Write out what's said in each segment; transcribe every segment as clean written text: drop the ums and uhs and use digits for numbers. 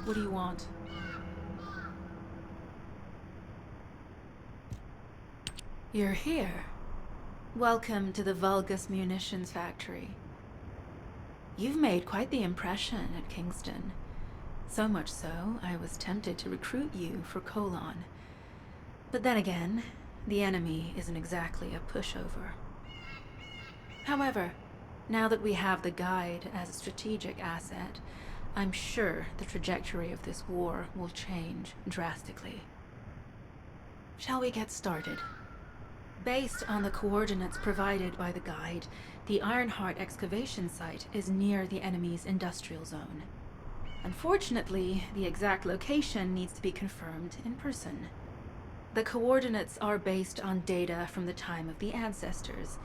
What do you want? You're here. Welcome to the Vulgus Munitions Factory. You've made quite the impression at Kingston. So much so, I was tempted to recruit you for Colon. But then again, the enemy isn't exactly a pushover. However, now that we have the Guide as a strategic asset, I'm sure the trajectory of this war will change drastically. Shall we get started? Based on the coordinates provided by the Guide, the Ironheart excavation site is near the enemy's industrial zone. Unfortunately, the exact location needs to be confirmed in person. The coordinates are based on data from the time of the ancestors,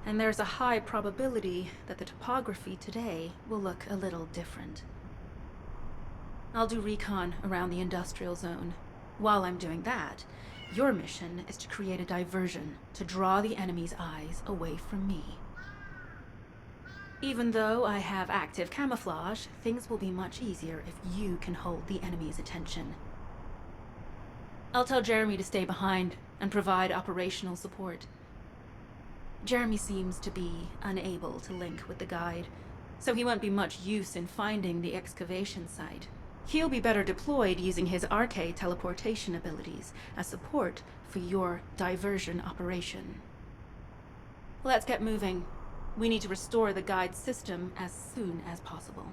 and there's a high probability that the topography today will look a little different. I'll do recon around the industrial zone. While I'm doing that, your mission is to create a diversion to draw the enemy's eyes away from me. Even though I have active camouflage, things will be much easier if you can hold the enemy's attention. I'll tell Jeremy to stay behind and provide operational support. Jeremy seems to be unable to link with the Guide, so he won't be much use in finding the excavation site. He'll be better deployed using his arcade teleportation abilities as support for your diversion operation. Let's get moving. We need to restore the Guide system as soon as possible.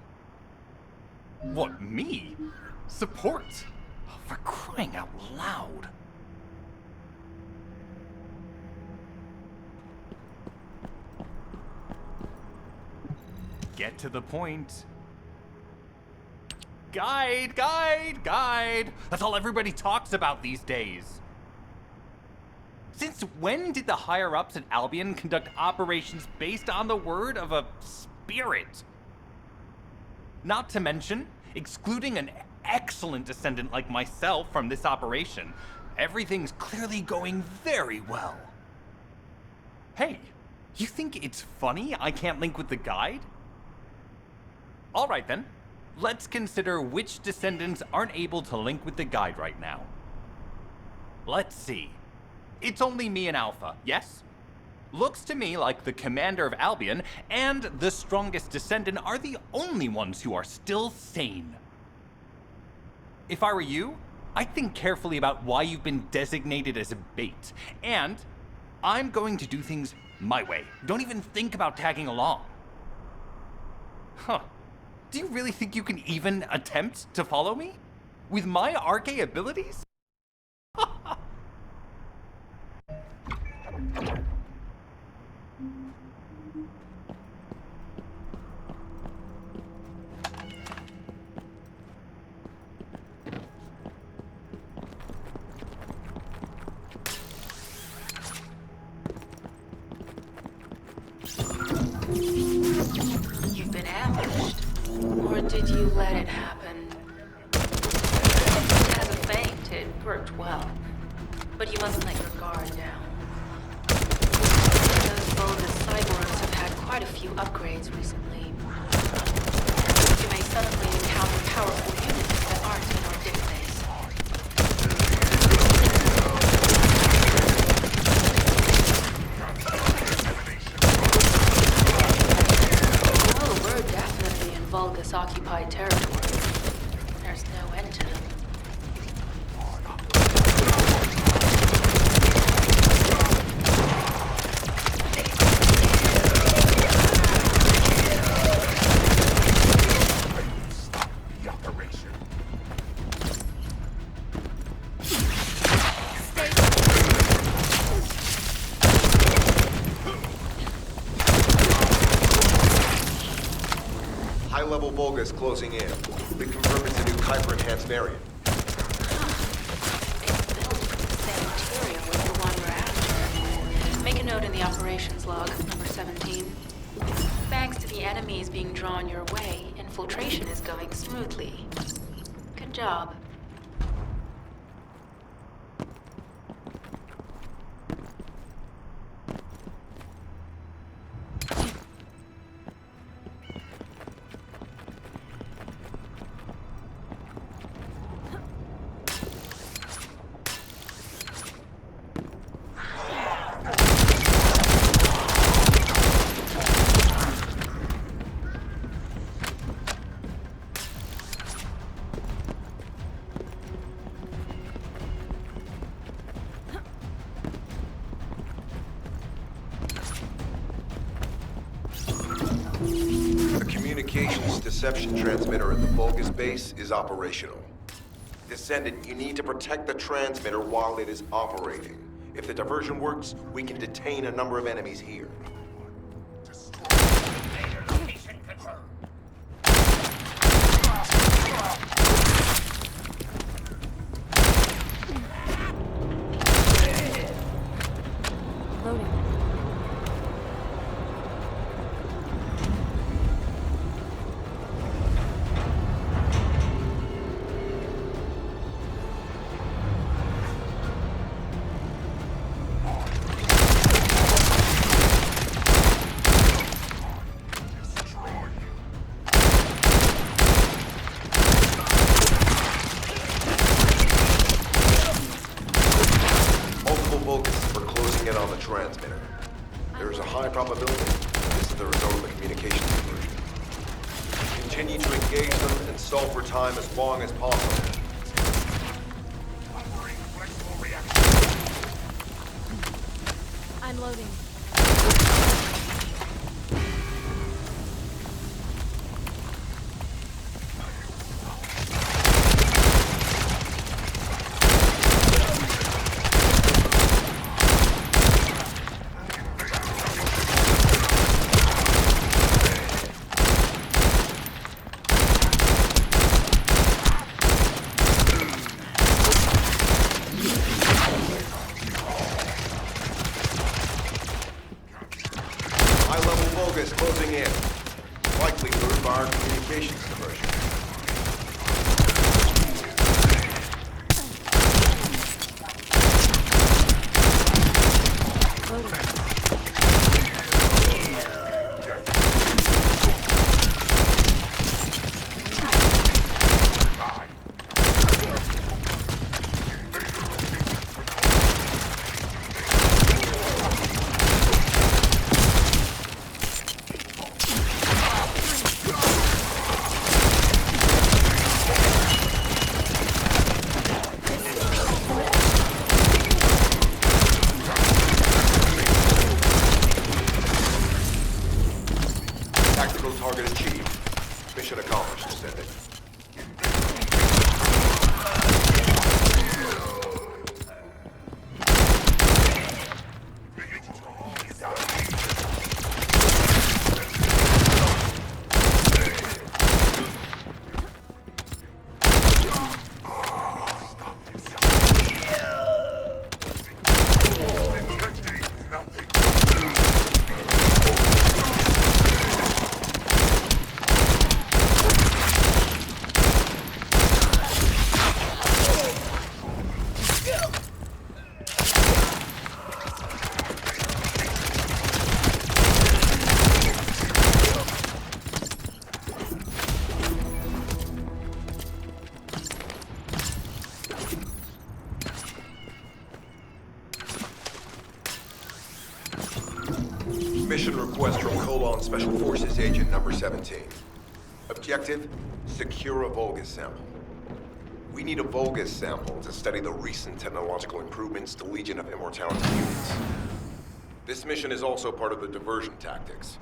What, me? Support? Oh, for crying out loud. Get to the point. Guide, guide, guide. That's all everybody talks about these days. Since when did the higher-ups at Albion conduct operations based on the word of a spirit? Not to mention, excluding an excellent descendant like myself from this operation, everything's clearly going very well. Hey, you think it's funny I can't link with the Guide? All right then, let's consider which descendants aren't able to link with the Guide right now. Let's see. It's only me and Alpha, yes? Looks to me like the commander of Albion and the strongest descendant are the only ones who are still sane. If I were you, I'd think carefully about why you've been designated as a bait, and I'm going to do things my way. Don't even think about tagging along. Huh. Do you really think you can even attempt to follow me? With my arcade abilities? You've been ambushed. Or did you let it happen? As a feint, it worked well. But you mustn't let your guard down. Those bulbous cyborgs have had quite a few upgrades recently. You may suddenly encounter powerful units that aren't in our database. Oh, we're definitely in Vulgus-occupied territory. There's no end to them. High-level Vulgus closing in. We confirm it's a new Kuiper-enhanced variant. It's built from the same material as the one we're after. Make a note in the operations log, number 17. Thanks to the enemies being drawn your way, infiltration is going smoothly. Good job. communications deception transmitter at the Vulgus base is operational. Descendant, you need to protect the transmitter while it is operating. If the diversion works, we can detain a number of enemies here. Loading. Multiple Vulgus are closing in on the transmitter. There is a high probability this is the result of the communications diversion. Continue to engage them and stall for time as long as possible. I'm loading. High-level Vulgus closing in. Likely lured by our communications diversion. Tactical target achieved. Mission accomplished, Descendant. Mission request from Colon Special Forces Agent number 17. Objective, secure a Vulgus sample. We need a Vulgus sample to study the recent technological improvements to Legion of Immortality units. This mission is also part of the diversion tactics.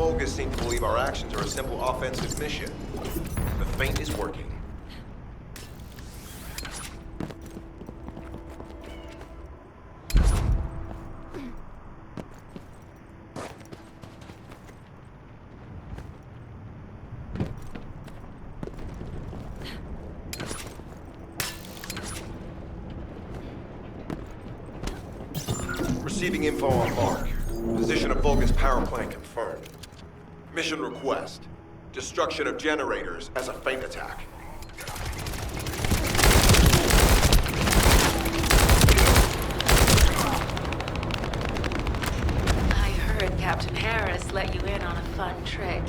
Vulgus seem to believe our actions are a simple offensive mission. The feint is working. Receiving info on Mark. Position of Vulgus power plant confirmed. Mission request. Destruction of generators as a feint attack. I heard Captain Harris let you in on a fun trick.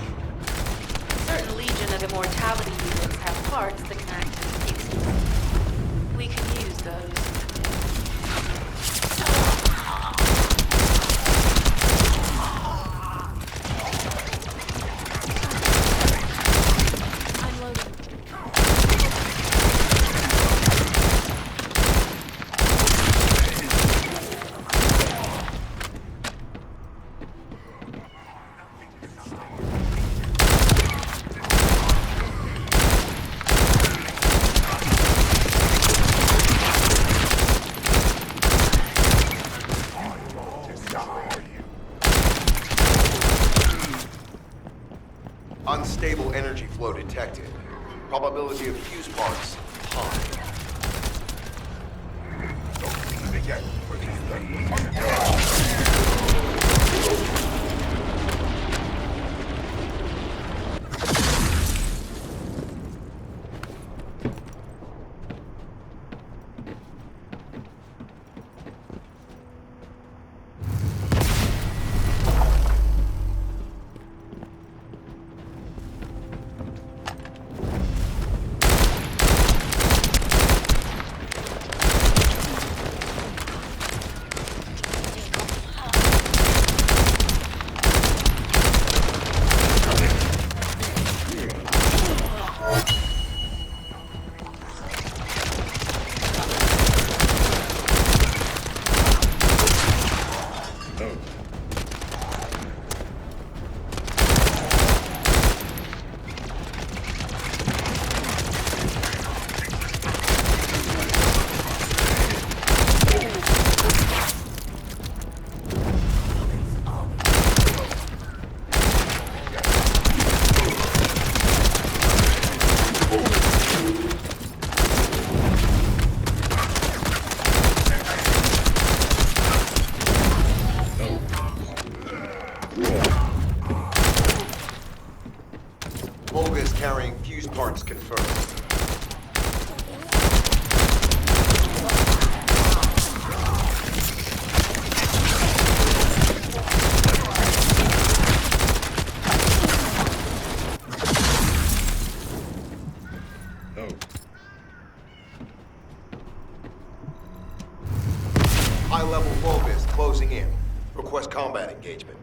Certain Legion of Immortality units have parts that can act as pieces. We can use those. Unstable energy flow detected. Probability of fuse parts high. Vulgus carrying fuse parts confirmed. High-level Vulgus closing in. Request combat engagement.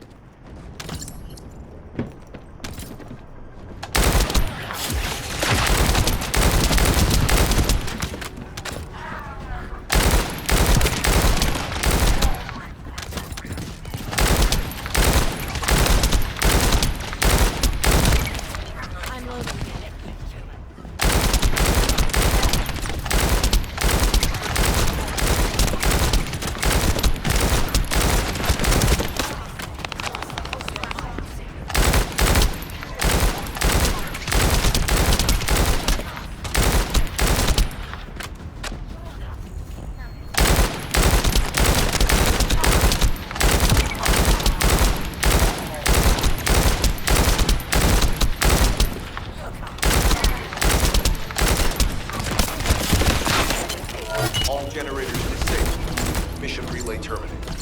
All generators disabled. Mission relay terminated.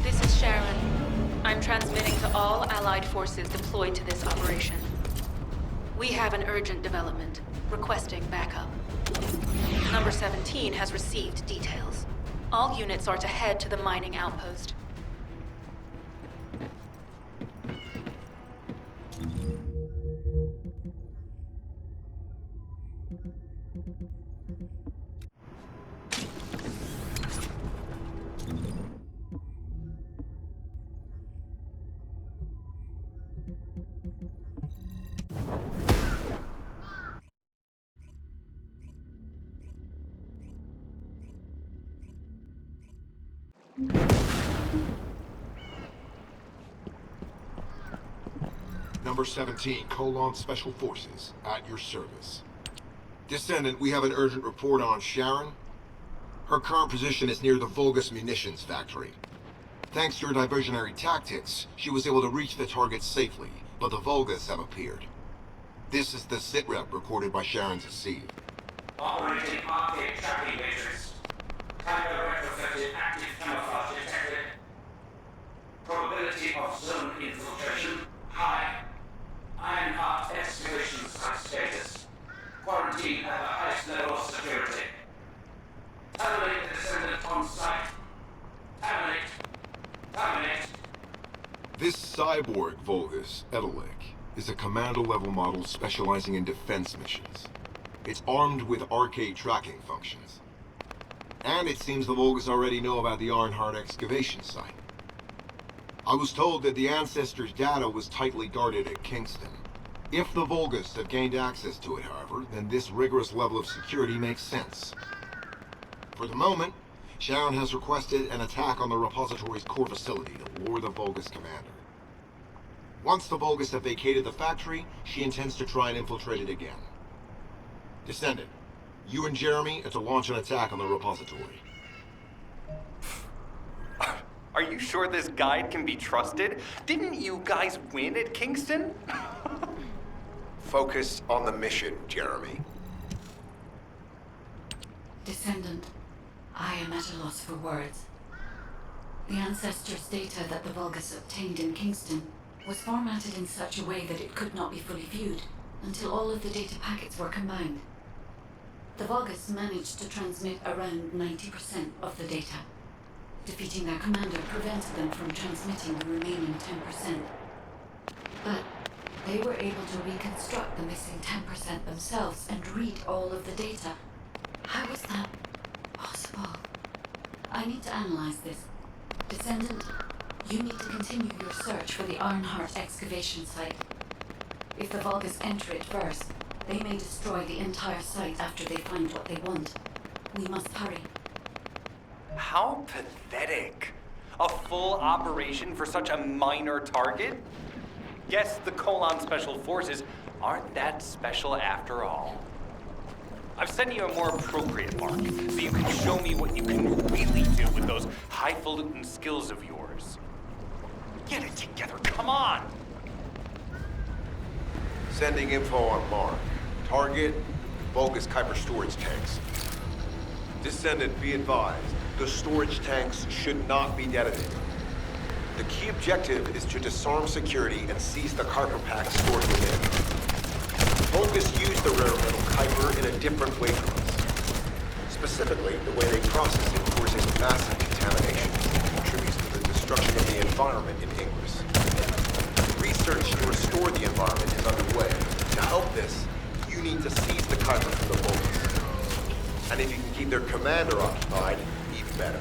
This is Sharon. I'm transmitting to all Allied forces deployed to this operation. We have an urgent development, requesting backup. Number 17 has received details. All units are to head to the mining outpost. Number 17, Colon Special Forces, at your service. Descendant, we have an urgent report on Sharon. Her current position is near the Vulgus munitions factory. Thanks to her diversionary tactics, she was able to reach the target safely, but the Vulgus have appeared. This is the sitrep recorded by Sharon's Seed. Operating arcade tracking matrix. Tango retrofitted active camouflage detected. Probability of zone infiltration high. Ironheart excavation site status. Quarantine at the highest level of security. Terminate the Descendant on site. Terminate. Terminate. This cyborg Vulgus, Edelik, is a commando-level model specializing in defense missions. It's armed with arcade tracking functions. And it seems the Vulgus already know about the Ironheart excavation site. I was told that the Ancestors' data was tightly guarded at Kingston. If the Vulgus have gained access to it, however, then this rigorous level of security makes sense. For the moment, Sharon has requested an attack on the repository's core facility to lure the Vulgus commander. Once the Vulgus have vacated the factory, she intends to try and infiltrate it again. Descendant, you and Jeremy are to launch an attack on the repository. Are you sure this guide can be trusted? Didn't you guys win at Kingston? Focus on the mission, Jeremy. Descendant, I am at a loss for words. The Ancestors' data that the Vulgus obtained in Kingston was formatted in such a way that it could not be fully viewed until all of the data packets were combined. The Vulgus managed to transmit around 90% of the data. Defeating their commander prevented them from transmitting the remaining 10%. But they were able to reconstruct the missing 10% themselves and read all of the data. How was that possible? I need to analyze this. Descendant, you need to continue your search for the Ironheart excavation site. If the Vulgus enter it first, they may destroy the entire site after they find what they want. We must hurry. How pathetic. A full operation for such a minor target? Guess the Colon Special Forces aren't that special after all. I've sent you a more appropriate mark, so you can show me what you can really do with those highfalutin skills of yours. Get it together, come on! Sending info on Mark. Target, Vulgus Kuiper storage tanks. Descendant, be advised. The storage tanks should not be detonated. The key objective is to disarm security and seize the Kuiper pack stored within. Vulgus use the rare metal Kuiper in a different way from us. Specifically, the way they process it causing massive contamination contributes to the destruction of the environment in Ingress. Research to restore the environment is underway. To help this, you need to seize the Kuiper from the Vulgus. And if you can keep their commander occupied, even better.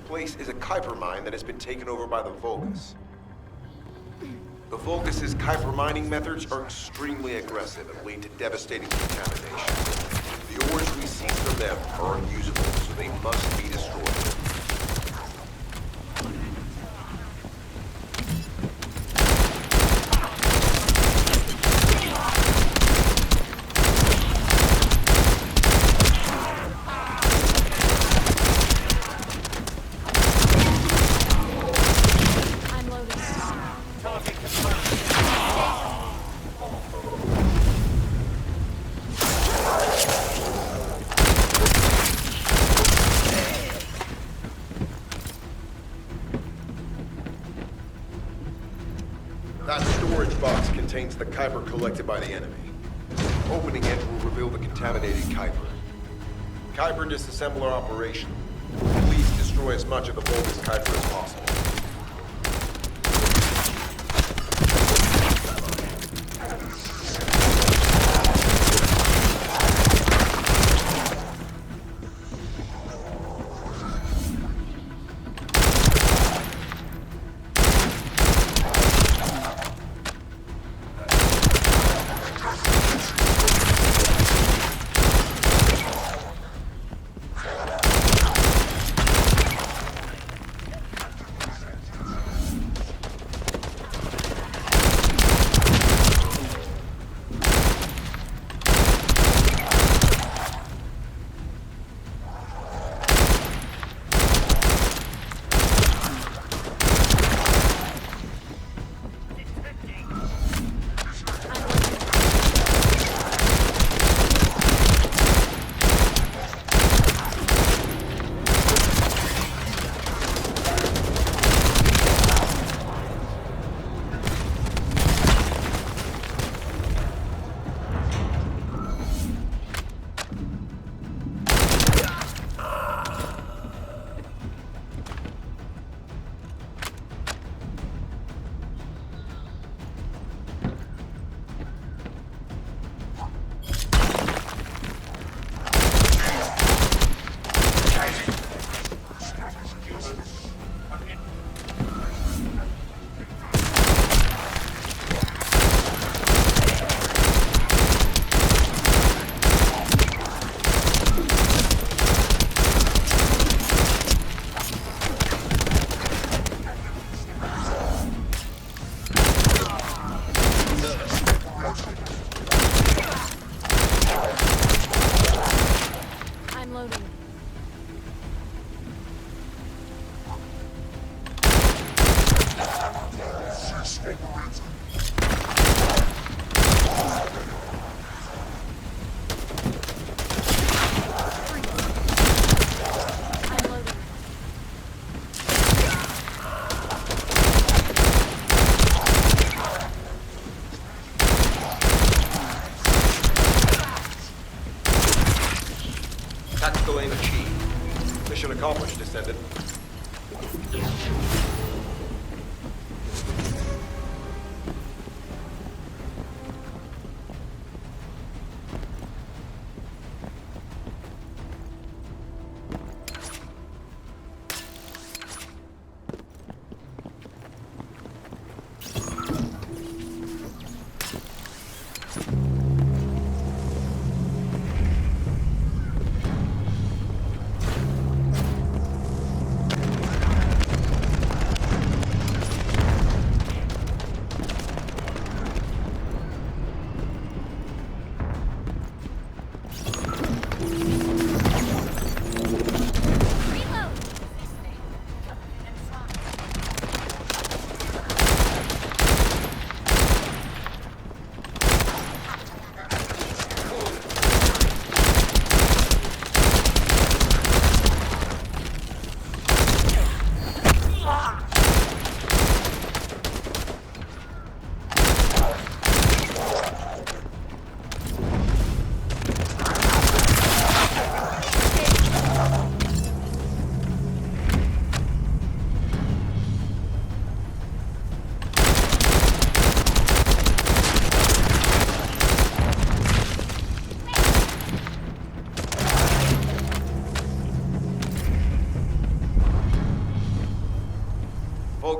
place is a Kuiper mine that has been taken over by the Vulgus. The Vulgus' Kuiper mining methods are extremely aggressive and lead to devastating contamination. The ores we seize from them are unusable, so they must be destroyed. That storage box contains the Kuiper collected by the enemy. Opening it will reveal the contaminated Kuiper. Kuiper disassembler operation. Please destroy as much of the Vulgus Kuiper as possible. Tactical aim achieved. Mission accomplished, Descendant.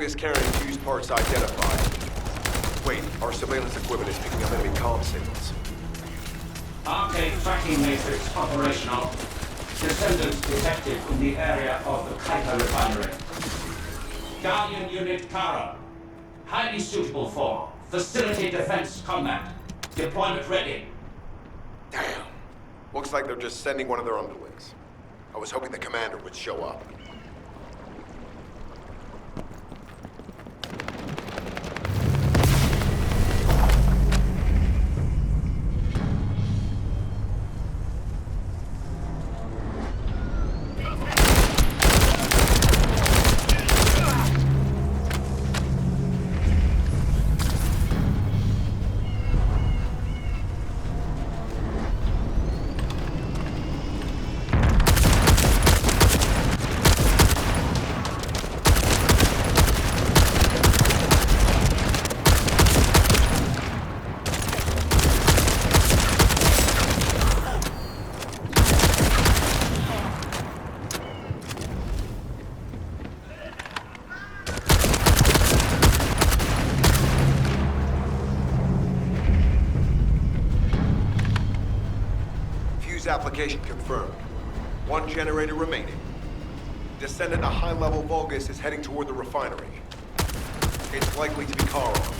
Vulgus carrying fused parts identified. Wait, our surveillance equipment is picking up enemy comm signals. Arcade tracking matrix operational. Descendant detected in the area of the Kuiper refinery. Guardian Unit Kara. Highly suitable for facility defense combat. Deployment ready. Damn. Looks like they're just sending one of their underlings. I was hoping the commander would show up. Application confirmed. One generator remaining. Descendant, a high-level Vulgus is heading toward the refinery. It's likely to be Kara.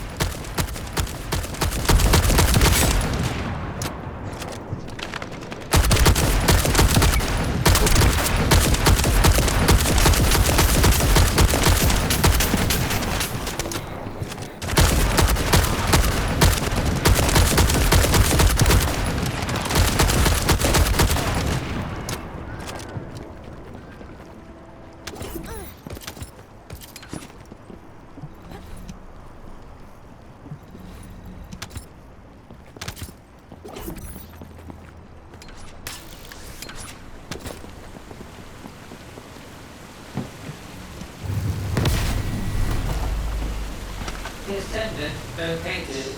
Descendant located.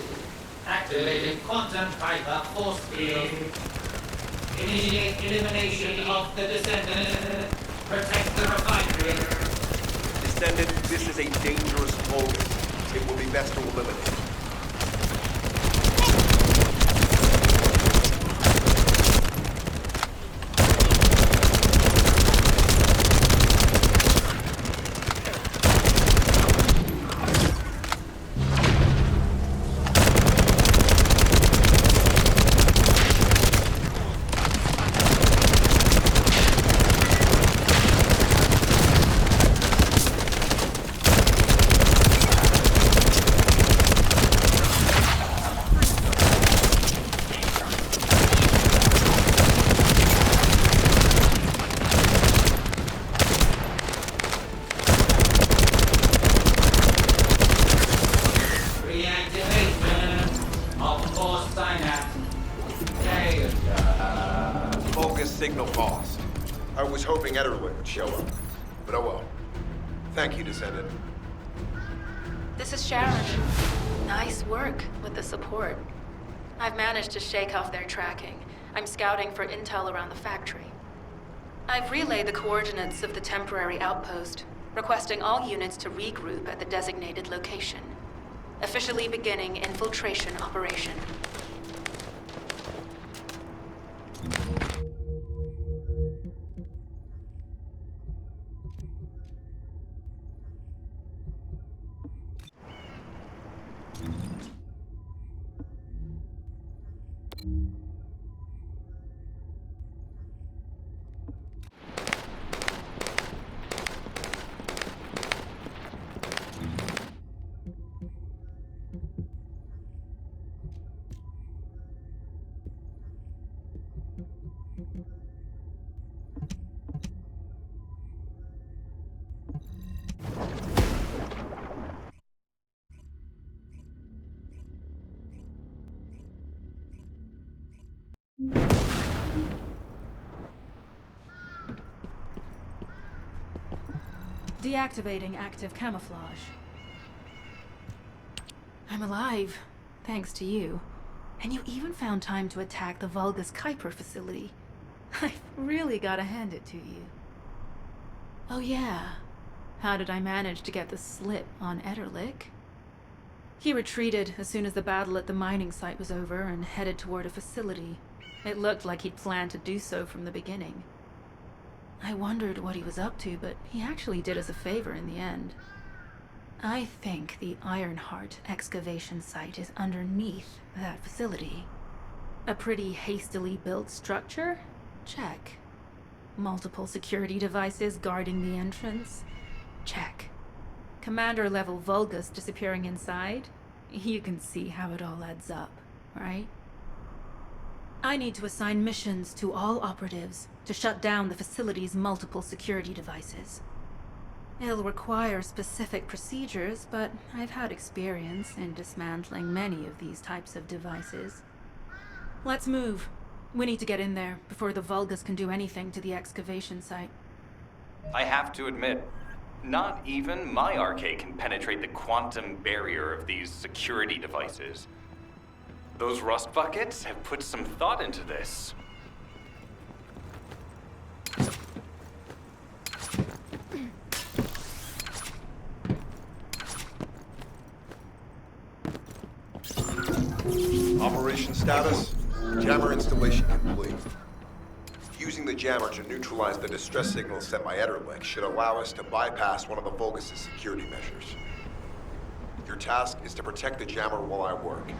Activating quantum Kuiper force field. Initiate elimination of the Descendant. Protect the refinery. Descendant, this is a dangerous Vulgus. It will be best to eliminate it. Signal paused. I was hoping Ederlin would show up, but oh well. Thank you, Descendant. This is Sharon. Nice work with the support. I've managed to shake off their tracking. I'm scouting for intel around the factory. I've relayed the coordinates of the temporary outpost, requesting all units to regroup at the designated location. Officially beginning infiltration operation. Deactivating active camouflage. I'm alive, thanks to you. And you even found time to attack the Vulgus Kuiper facility. I've really gotta hand it to you. Oh yeah, How did I manage to get the slip on Ederlich? He retreated as soon as the battle at the mining site was over and headed toward a facility. It looked like he'd planned to do so from the beginning. I wondered what he was up to, but he actually did us a favor in the end. I think the Ironheart excavation site is underneath that facility. A pretty hastily built structure? Check. Multiple security devices guarding the entrance? Check. Commander-level Vulgus disappearing inside? You can see how it all adds up, right? I need to assign missions to all operatives to shut down the facility's multiple security devices. It'll require specific procedures, but I've had experience in dismantling many of these types of devices. Let's move. We need to get in there before the Vulgus can do anything to the excavation site. I have to admit, not even my arcade can penetrate the quantum barrier of these security devices. Those rust buckets have put some thought into this. Operation status, jammer installation complete. Using the jammer to neutralize the distress signal sent by Ederlich should allow us to bypass one of the Vulgus' security measures. Your task is to protect the jammer while I work.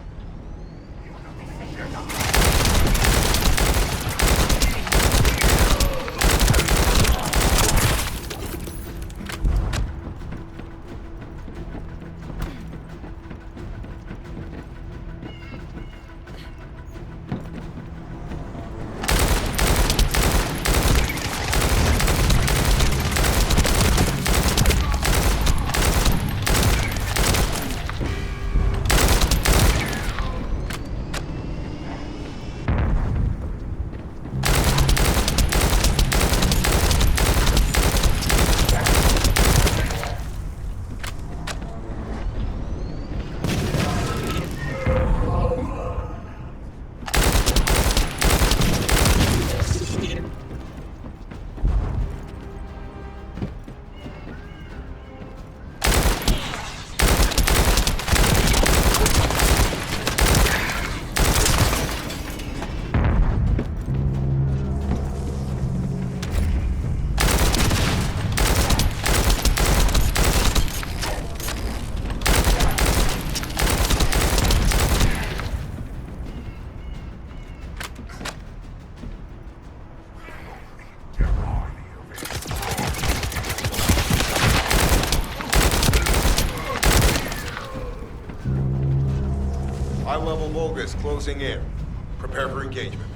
High-level Vulgus closing in. Prepare for engagement.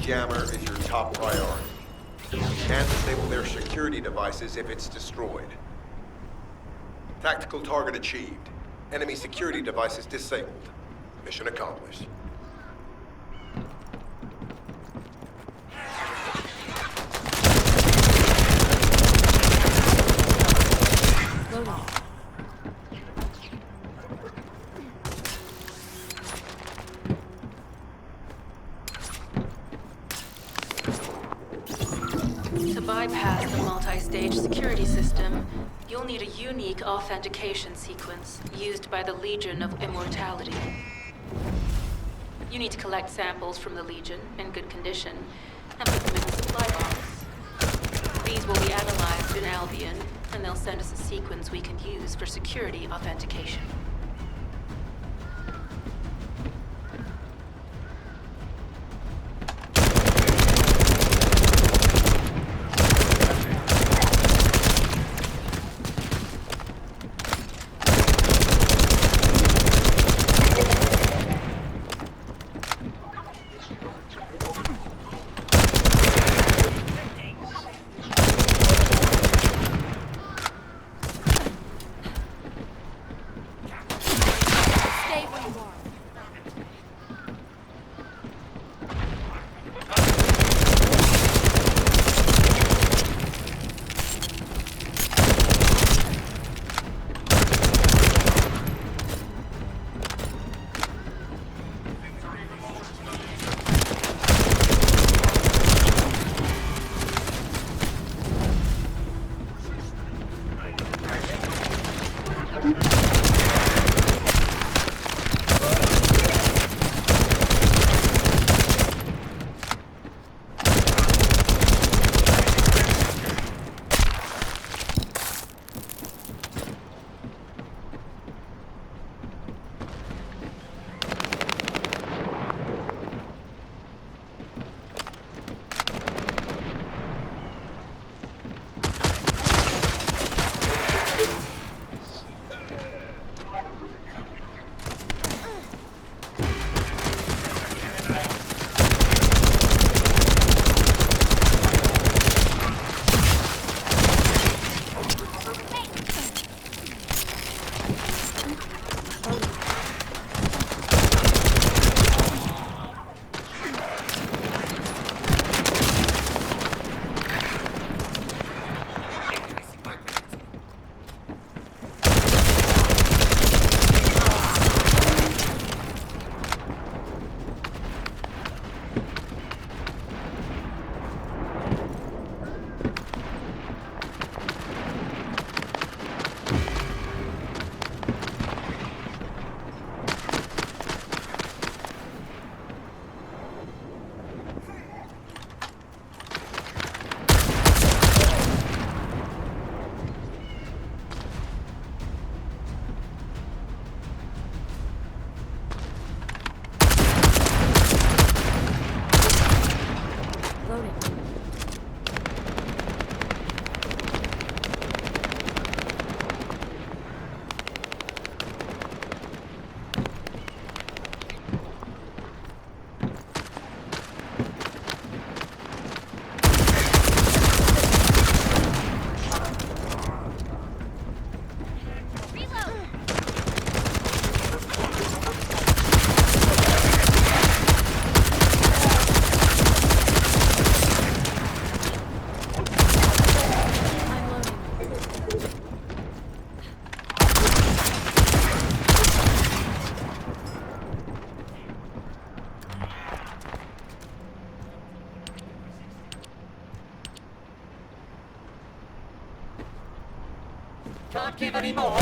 Jammer is your top priority. You can't disable their security devices if it's destroyed. Tactical target achieved. Enemy security devices disabled. Mission accomplished. Load on. To bypass the multi-stage security system, you'll need a unique authentication sequence used by the Legion of Immortality. You need to collect samples from the Legion in good condition and put them in a supply box. These will be analyzed in Albion, and they'll send us a sequence we can use for security authentication. Can't give any more.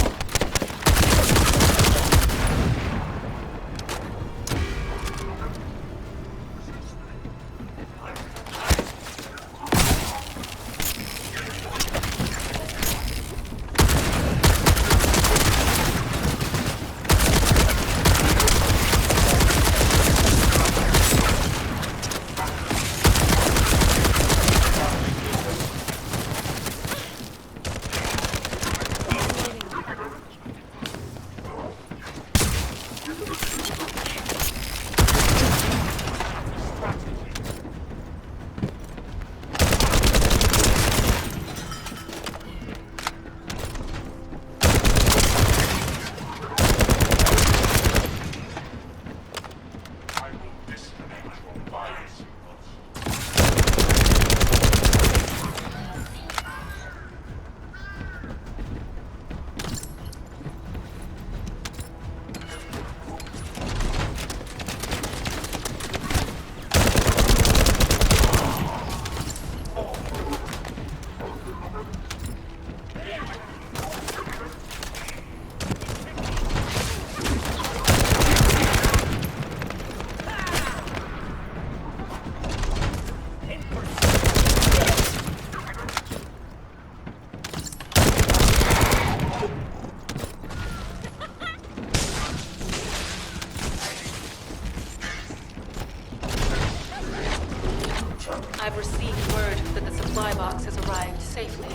I've received word that the supply box has arrived safely.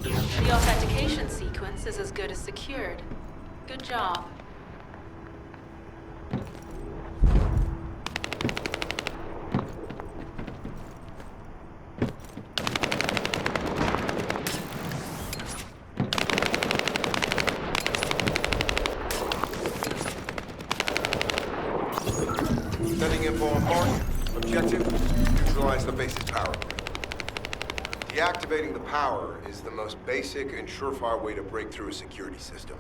The authentication sequence is as good as secured. Good job. Sending info on board. Objective, neutralize the base's power grid. Deactivating the power is the most basic and surefire way to break through a security system.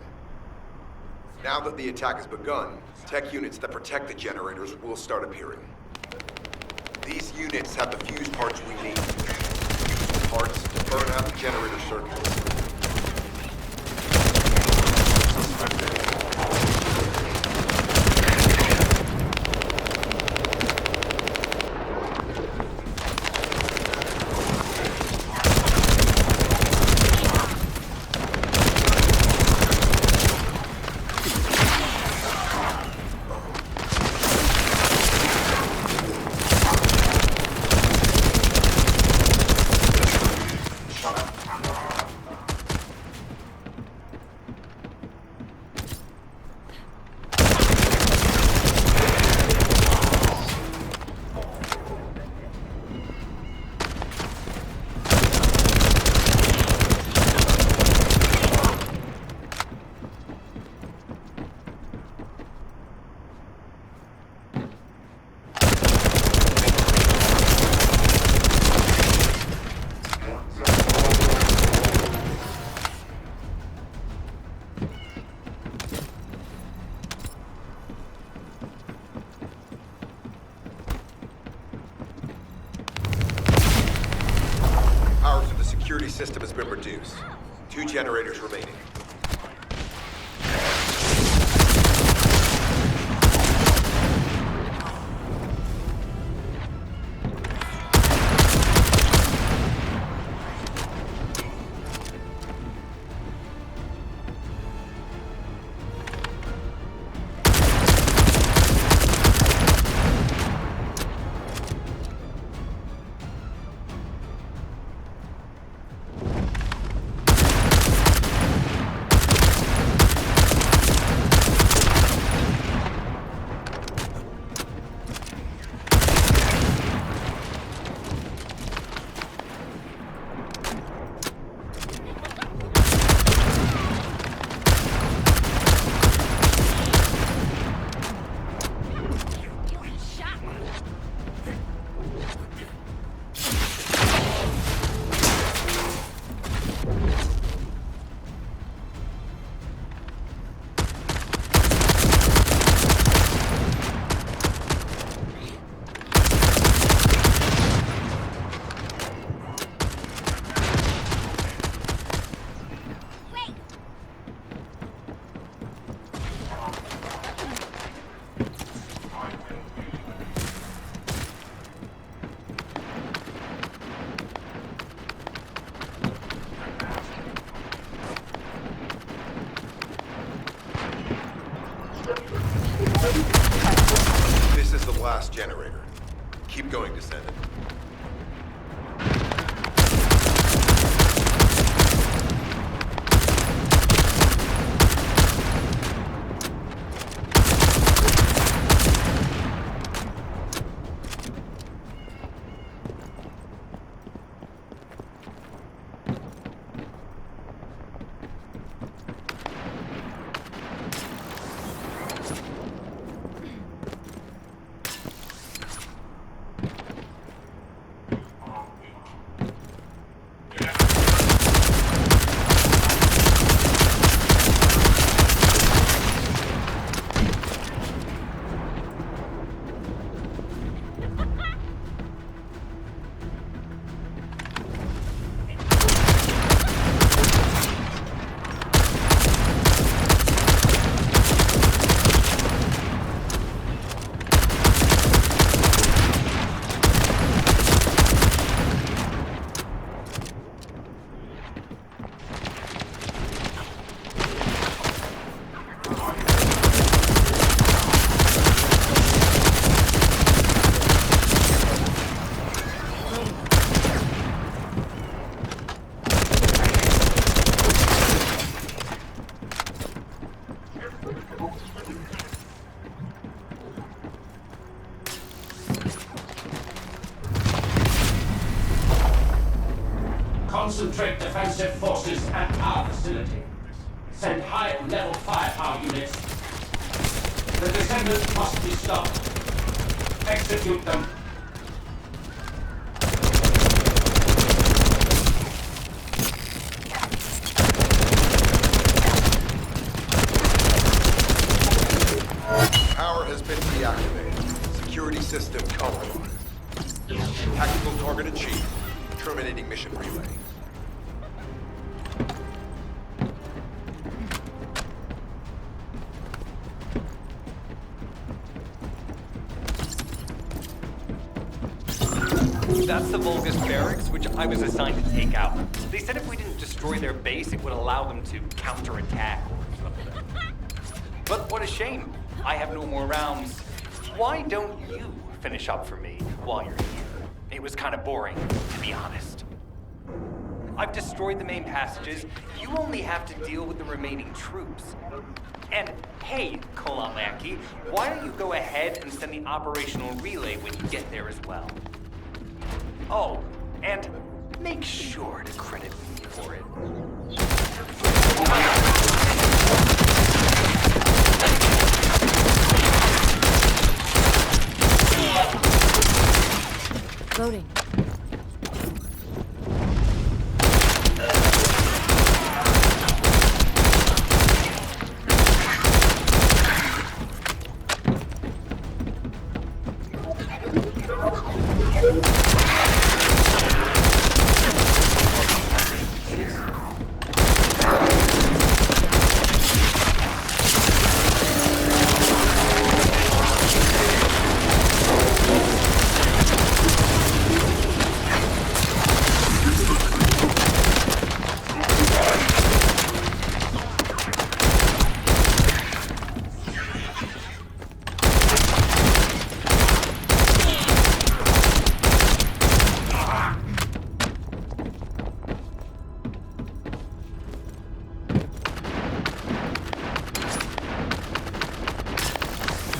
Now that the attack has begun, tech units that protect the generators will start appearing. These units have the fuse parts we need. Parts to burn out the generator circuits. Security system has been reduced. 2 generators remaining. facility. Send high-level firepower units. The Descendants must be stopped. Execute them. Power has been deactivated. Security system compromised. Tactical target achieved. Terminating mission relay. That's the Vulgus barracks, which I was assigned to take out. They said if we didn't destroy their base, it would allow them to counterattack or something. But what a shame. I have no more rounds. Why don't you finish up for me while you're here? It was kind of boring, to be honest. I've destroyed the main passages. You only have to deal with the remaining troops. And hey, Kolanlaki, why don't you go ahead and send the operational relay when you get there as well? Oh, and make sure to credit me for it. Loading.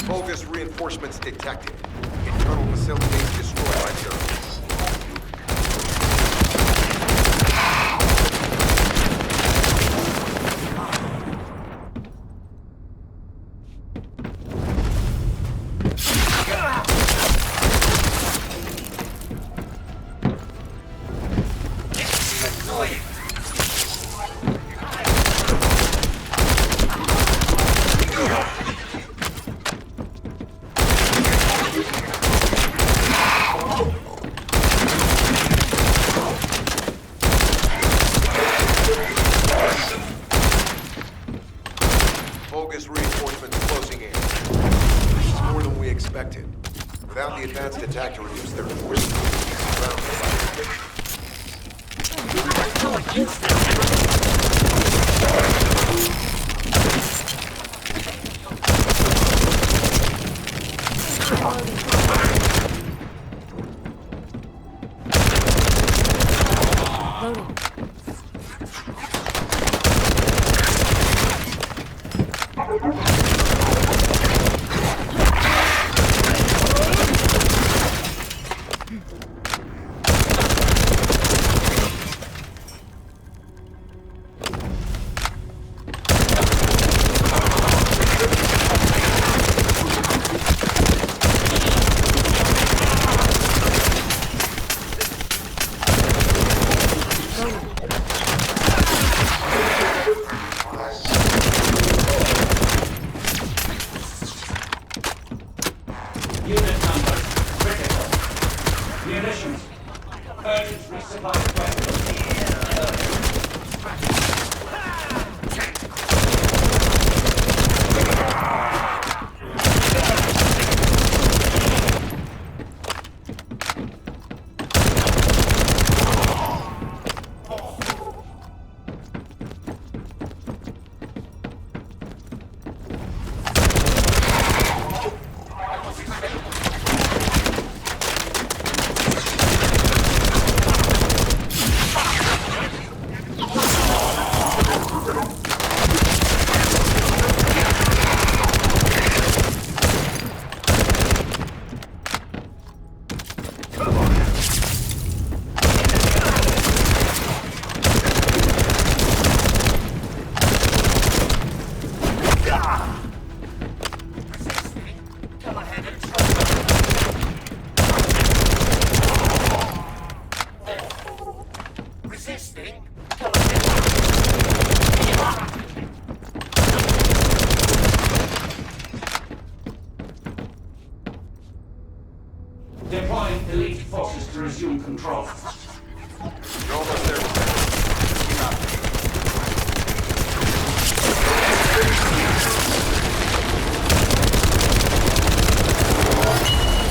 Bogus reinforcements detected. Internal facilities destroyed by terrorists. Bogus reinforcements closing in. This is more than we expected. Without the advanced attack to reduce their force, Loading. control. You're almost there, Descendant. Keep up.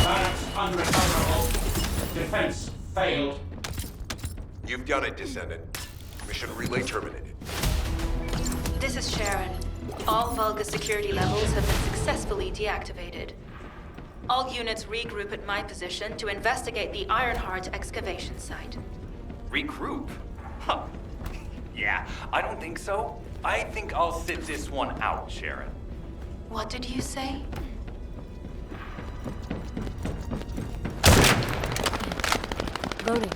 That's unrecoverable. Defense failed. You've done it, Descendant. Mission relay terminated. This is Sharon. All Vulgus security levels have been successfully deactivated. All units regroup at my position to investigate the Ironheart excavation site. Regroup? Huh. Yeah, I don't think so. I think I'll sit this one out, Sharon. What did you say? Loading.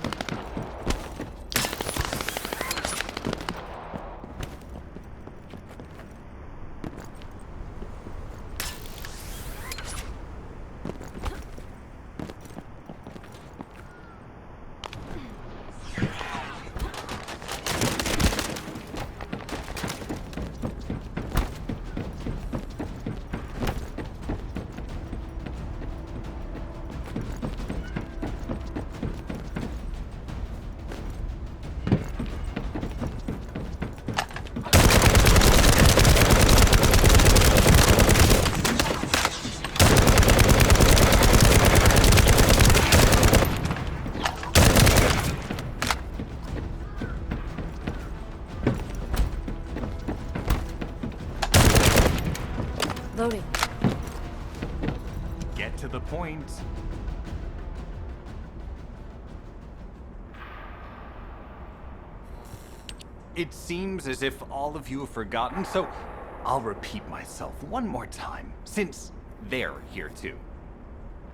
Loading. Get to the point. It seems as if all of you have forgotten, so I'll repeat myself one more time, since they're here too.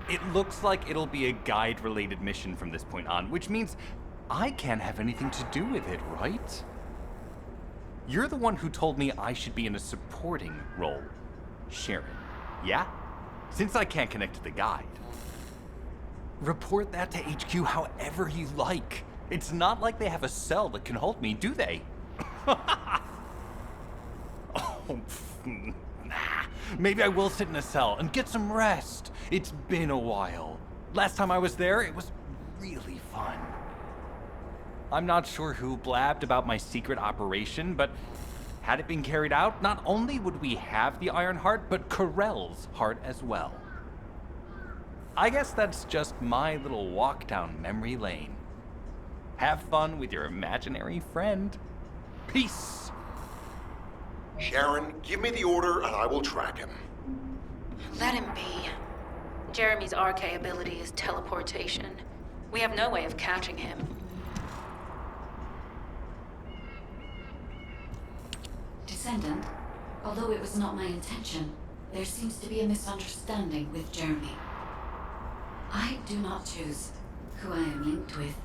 It looks like it'll be a guide-related mission from this point on, which means I can't have anything to do with it, right? You're the one who told me I should be in a supporting role, Sharon. Yeah? Since I can't connect to the guide. Report that to HQ however you like. It's not like they have a cell that can hold me, do they? Oh, nah. Maybe I will sit in a cell and get some rest. It's been a while. Last time I was there, it was really fun. I'm not sure who blabbed about my secret operation, but had it been carried out, not only would we have the Iron Heart, but Corell's heart as well. I guess that's just my little walk down memory lane. Have fun with your imaginary friend. Peace. Sharon, give me the order and I will track him. Let him be. Jeremy's RK ability is teleportation. We have no way of catching him. Descendant, although it was not my intention, there seems to be a misunderstanding with Jeremy. I do not choose who I am linked with.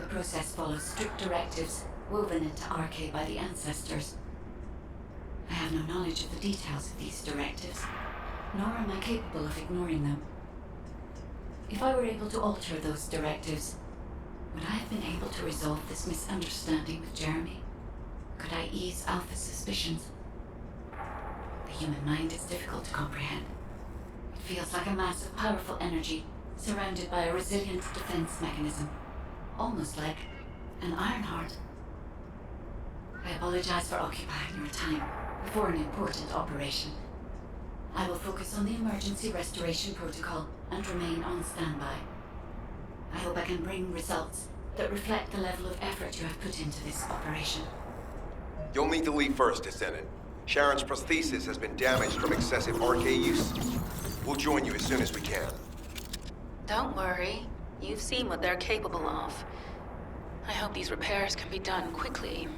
The process follows strict directives woven into RK by the ancestors. I have no knowledge of the details of these directives, nor am I capable of ignoring them. If I were able to alter those directives, would I have been able to resolve this misunderstanding with Jeremy? Could I ease Alpha's suspicions? The human mind is difficult to comprehend. It feels like a mass of powerful energy surrounded by a resilient defense mechanism, almost like an iron heart. I apologize for occupying your time before an important operation. I will focus on the emergency restoration protocol and remain on standby. I hope I can bring results that reflect the level of effort you have put into this operation. You'll need to leave first, Descendant. Sharon's prosthesis has been damaged from excessive RK use. We'll join you as soon as we can. Don't worry. You've seen what they're capable of. I hope these repairs can be done quickly.